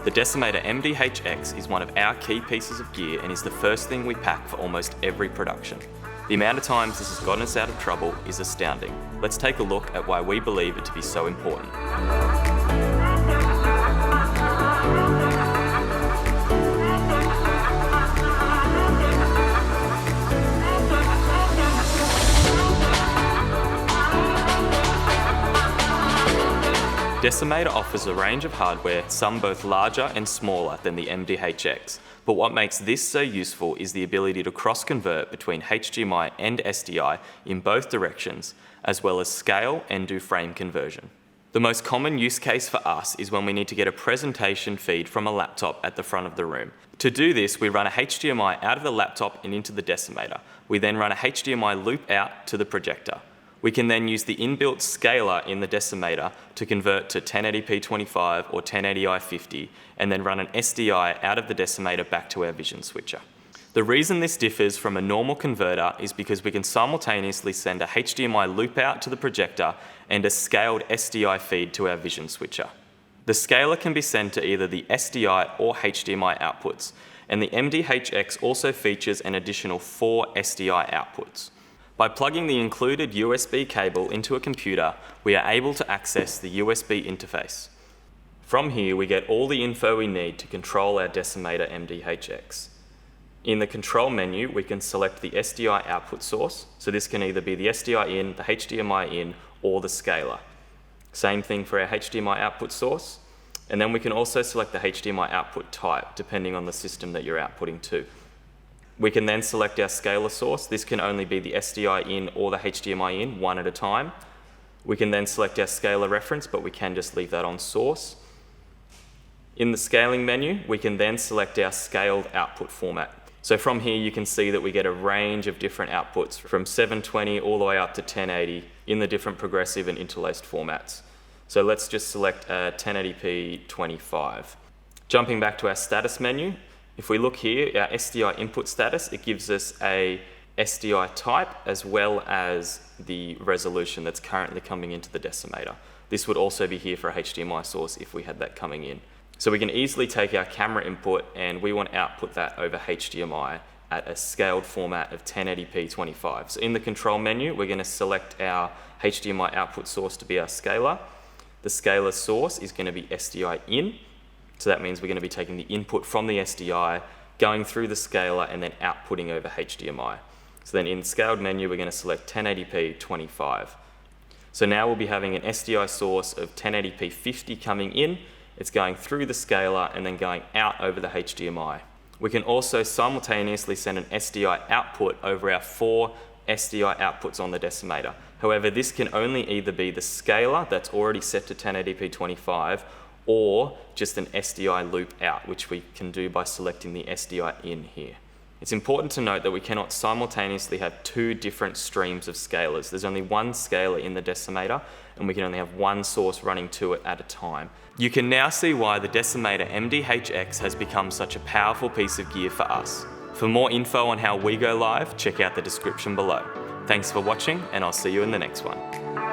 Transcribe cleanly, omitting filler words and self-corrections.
The Decimator MD-HX is one of our key pieces of gear and is the first thing we pack for almost every production. The amount of times this has gotten us out of trouble is astounding. Let's take a look at why we believe it to be so important. Decimator offers a range of hardware, some both larger and smaller than the MD-HX. But what makes this so useful is the ability to cross-convert between HDMI and SDI in both directions, as well as scale and do frame conversion. The most common use case for us is when we need to get a presentation feed from a laptop at the front of the room. To do this, we run a HDMI out of the laptop and into the Decimator. We then run a HDMI loop out to the projector. We can then use the inbuilt scaler in the Decimator to convert to 1080p 25 or 1080i 50 and then run an SDI out of the Decimator back to our vision switcher. The reason this differs from a normal converter is because we can simultaneously send a HDMI loop out to the projector and a scaled SDI feed to our vision switcher. The scaler can be sent to either the SDI or HDMI outputs, and the MD-HX also features an additional 4 SDI outputs. By plugging the included USB cable into a computer, we are able to access the USB interface. From here, we get all the info we need to control our Decimator MD-HX. In the control menu, we can select the SDI output source, so this can either be the SDI in, the HDMI in, or the scaler. Same thing for our HDMI output source, and then we can also select the HDMI output type, depending on the system that you're outputting to. We can then select our scaler source. This can only be the SDI in or the HDMI in, one at a time. We can then select our scaler reference, but we can just leave that on source. In the scaling menu, we can then select our scaled output format. So from here, you can see that we get a range of different outputs from 720 all the way up to 1080 in the different progressive and interlaced formats. So let's just select a 1080p 25. Jumping back to our status menu, if we look here, our SDI input status, it gives us a SDI type as well as the resolution that's currently coming into the Decimator. This would also be here for a HDMI source if we had that coming in. So we can easily take our camera input and we want to output that over HDMI at a scaled format of 1080p 25. So in the control menu, we're going to select our HDMI output source to be our scaler. The scaler source is going to be SDI in. So that means we're going to be taking the input from the SDI, going through the scaler, and then outputting over HDMI. So then in the scaled menu, we're going to select 1080p 25. So now we'll be having an SDI source of 1080p 50 coming in. It's going through the scaler and then going out over the HDMI. We can also simultaneously send an SDI output over our 4 SDI outputs on the Decimator. However, this can only either be the scaler that's already set to 1080p 25 or just an SDI loop out, which we can do by selecting the SDI in here. It's important to note that we cannot simultaneously have 2 different streams of scalers. There's only one scaler in the Decimator, and we can only have one source running to it at a time. You can now see why the Decimator MD-HX has become such a powerful piece of gear for us. For more info on how we go live, check out the description below. Thanks for watching, and I'll see you in the next one.